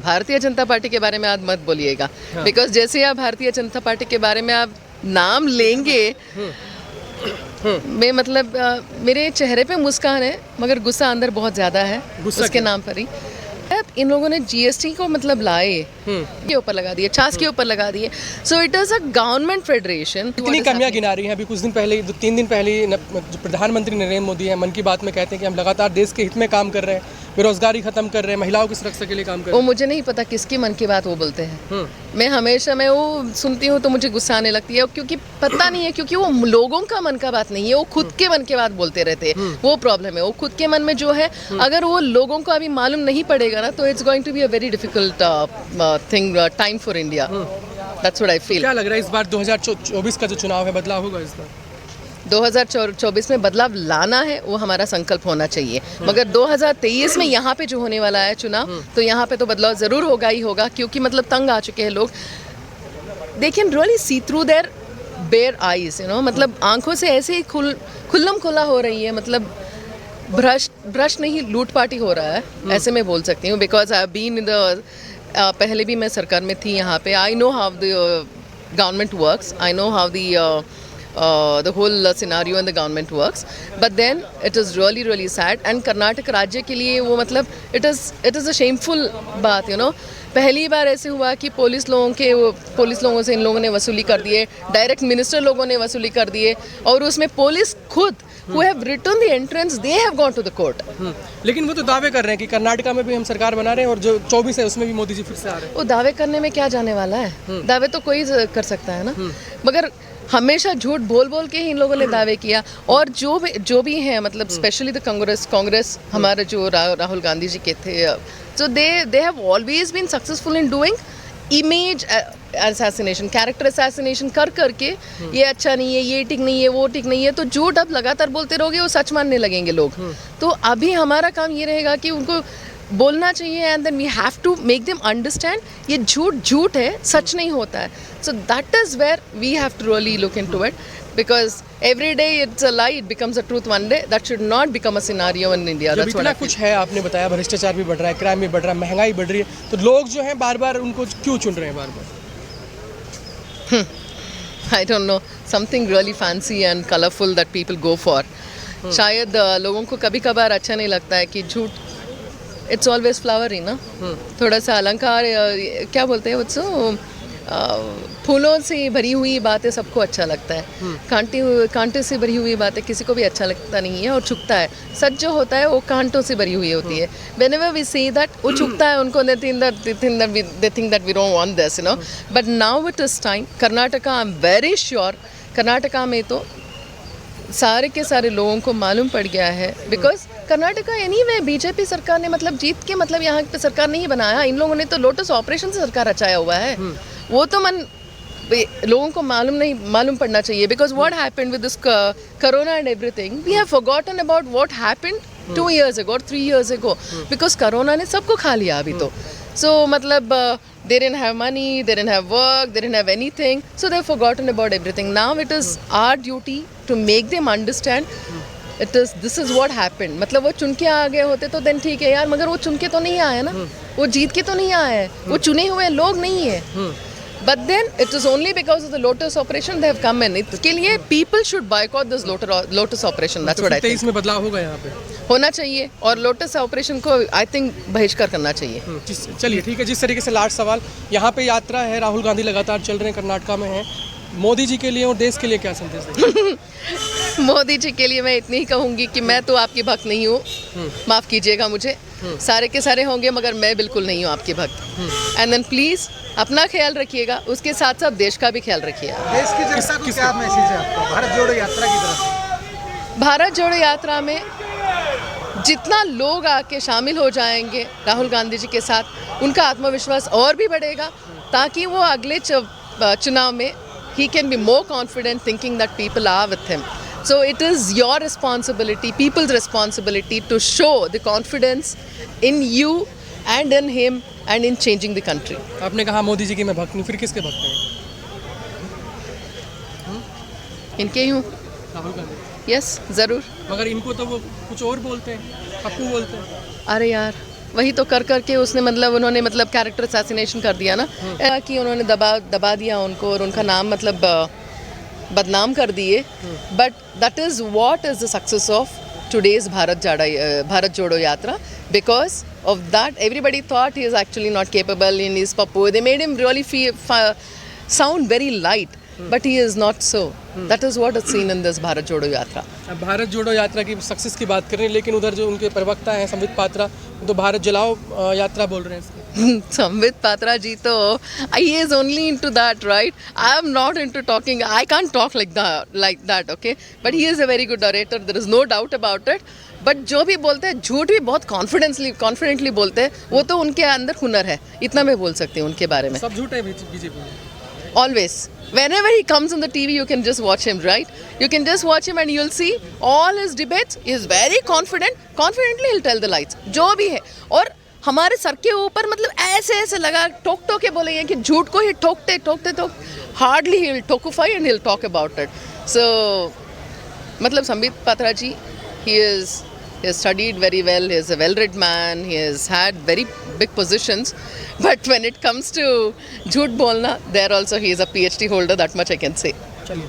Bharatiya Janata party के बारे में आज मत बोलिएगा, बिकॉज जैसे आप भारतीय जनता पार्टी के बारे में आप नाम लेंगे, मैं मतलब मेरे चेहरे पे मुस्कान है मगर गुस्सा अंदर बहुत ज़्यादा है उसके नाम पर ही। इन लोगों ने जीएसटी को मतलब लाए के ऊपर लगा दिए, छाछ के ऊपर लगा दिए। So it is a government federation. इतनी कमियां गिना रही हैं। अभी कुछ दिन पहले, 3 दिन पहले जो प्रधानमंत्री नरेंद्र मोदी हैं, मन की बात में कहते हैं कि हम लगातार देश के हित में काम कर रहे हैं, बेरोजगारी खत्म कर रहे हैं, महिलाओं की सुरक्षा के लिए काम कर रहे हैं। वो मुझे नहीं पता किसकी मन की बात वो बोलते हैं। मैं वो सुनती हूँ तो मुझे गुस्सा आने लगती है, क्योंकि पता नहीं है, क्योंकि वो लोगों का मन का बात नहीं है, वो खुद के मन की बात बोलते रहते हैं। वो प्रॉब्लम है, वो खुद के मन में जो है, अगर वो लोगों को अभी मालूम नहीं पड़ेगा ना, तो it's going to be a very difficult thing time for India. That's what I feel. क्या लग रहा है इस बार 2024 का जो चुनाव है, बदलाव होगा इस बार? 2024 में बदलाव लाना है, वो हमारा संकल्प होना चाहिए। मगर 2023 में यहाँ पे जो होने वाला है चुनाव, तो यहाँ पे तो बदलाव ज़रूर होगा ही होगा, क्योंकि मतलब तंग आ चुके हैं लोग। They can really see through their bare eyes, you know, मतलब आंखों से ऐसे ही खुल्लम खुला हो रही है, मतलब भ्रष्ट नहीं, लूटपाटी हो रहा है, ऐसे मैं बोल सकती हूँ। Because I have been in the पहले भी मैं सरकार में थी यहाँ पे। I know how the government works, I know how the whole scenario in the government works, but then it is really sad, and Karnataka राज्य के लिए वो मतलब it is a shameful बात, you know। पहली बार ऐसे हुआ कि पुलिस लोगों से इन लोगों ने वसूली कर दिए, डायरेक्ट मिनिस्टर लोगों ने वसूली कर दिए, और उसमें पुलिस खुद who have written the entrance, they have gone to the court। लेकिन वो तो दावे कर रहे हैं कि कर्नाटका में भी हम सरकार बना रहे हैं, और जो 24 है उसमें भी मोदी जी फिर से आ रहे हैं। वो दावे करने में क्या जाने वाला है, दावे तो कोई कर सकता है ना, मगर हमेशा झूठ बोल के ही इन लोगों ने दावे किया। और जो भी हैं, मतलब स्पेशली द कांग्रेस हमारे जो राहुल गांधी जी के थे, so they have always been successful in doing image assassination, character assassination करके ये अच्छा नहीं है, ये ठीक नहीं है, वो ठीक नहीं है, तो झूठ अब लगातार बोलते रहोगे, वो सच मानने लगेंगे लोग। तो अभी हमारा काम ये रहेगा कि उनको बोलना चाहिए, and then we have to make them understand ये झूठ है, सच नहीं होता है। So that is where we have to really look into it, because every day it's a lie, it becomes a truth one day. That should not become a scenario in India. जब इतना कुछ है, आपने बताया भ्रष्टाचार भी बढ़ रहा है, क्राइम भी बढ़ रहा है, महंगाई बढ़ रही है, तो लोग जो हैं बार बार उनको क्यों चुन रहे हैं बार बार? I don't know, something really fancy and colourful that people go for. शायद लोगों को कभी कभार अच्छा नहीं लगता है कि झूठ, इट्स ऑलवेज फ्लावरी ना, थोड़ा सा अलंकार, क्या बोलते हैं वो, फूलों से भरी हुई बातें सबको अच्छा लगता है, कांटे से भरी हुई बातें किसी को भी अच्छा लगता नहीं है और चुभता है। सच जो होता है वो कांटों से भरी हुई होती है। Whenever we say that, वो चुभता है उनको, they think that we don't want this, you know। But now it is time। Karnataka, I'm very sure, Karnataka में तो सारे के सारे लोगों को मालूम पड़ गया है, बिकॉज कर्नाटका एनीवे बीजेपी सरकार ने मतलब जीत के मतलब यहाँ पे सरकार नहीं बनाया, इन लोगों ने तो लोटस ऑपरेशन से सरकार रचाया हुआ है। वो तो लोगों को मालूम पड़ना चाहिए, because what happened with this corona and everything, we have forgotten about what happened 2 years ago or 3 years ago, because corona ने सबको खा लिया अभी तो। So मतलब they didn't have money, they didn't have work, they didn't have anything, so they've forgotten about everything. Now it is our duty to make them understand this is what happened। मतलब वो चुन के आ गए होते तो then ठीक है यार, मगर वो चुन के तो नहीं आए ना, वो जीत के तो नहीं आए, वो चुने हुए लोग नहीं है। But then it is only because of the Lotus operation they have come in। इसके लिए people should boycott this Lotus operation। That's what I think। 23 में बदलाव होगा यहाँ पे, होना चाहिए, और लोटस ऑपरेशन को आई थिंक बहिष्कार करना चाहिए। चलिए ठीक है। जिस तरीके से लास्ट सवाल, यहाँ पे यात्रा है, राहुल गांधी लगातार चल रहे हैं, कर्नाटका में हैं, मोदी जी के लिए और देश के लिए क्या संदेश देंगे? मोदी जी के लिए मैं इतनी ही कहूँगी कि मैं तो आपकी भक्त नहीं हूँ, माफ़ कीजिएगा मुझे, सारे के सारे होंगे मगर मैं बिल्कुल नहीं हूँ आपकी भक्त। एंड देन प्लीज़ अपना ख्याल रखिएगा, उसके साथ साथ देश का भी ख्याल रखिएगा। देश की जनता को क्या मैसेज है आपका भारत जोड़ो यात्रा की तरफ? भारत जोड़ो यात्रा में जितना लोग आके शामिल हो जाएंगे राहुल गांधी जी के साथ, उनका आत्मविश्वास और भी बढ़ेगा, ताकि वो अगले चुनाव में he can be more confident thinking that people are with him। So it is your responsibility, people's responsibility, to show the confidence in you and in him and in changing the country। आपने कहा मोदी जी की मैं भक्त नहीं, फिर किसके भक्त हैं? इनके ही हूँ, राहुल गांधी। यस ज़रूर। मगर इनको तो वो कुछ और बोलते हैं, पप्पू बोलते हैं। अरे यार, वही तो कर करके उसने मतलब उन्होंने मतलब कैरेक्टर असैसिनेशन कर दिया ना, कि उन्होंने दबा दिया उनको और उनका नाम मतलब बदनाम कर दिए. But that is what is the success of today's Bharat Jodo Yatra, because of that everybody thought he is actually not capable, in his papu. They made him really sound very light, but he is not so. That is what is seen in this Bharat Jodo Yatra. अब भारत जोड़ो यात्रा की success की बात कर रहे हैं, लेकिन उधर जो उनके प्रवक्ता हैं संबित पात्रा, तो भारत जलाओ यात्रा बोल रहे हैं इसकी. Sambit Patra ji to he is only into that, right? I am not into talking. I can't talk like that, okay? But he is a very good orator. There is no doubt about it. But जो भी बोलते हैं झूठ भी बहुत confidently बोलते हैं. वो तो उनके अंदर हुनर है, इतना मैं बोल सकती हूँ उनके बारे में. सब झूठ है बीजेपी में. Always. Whenever he comes on the TV, you can just watch him, right? You can just watch him and you'll see all his debates. He is very confident. Confidently he'll tell the lies. जो भी है. और हमारे sir के ऊपर मतलब ऐसे लगा टोक के बोलेंगे कि झूठ को ही ठोकते हार्डली ही विल टोकूफाई and he will talk about it. So मतलब संबित पात्रा जी, he has studied very well, he is a well-read man, he has had very big positions, but when it comes to jhoot bolna, there also he is a PhD holder, that much I can say.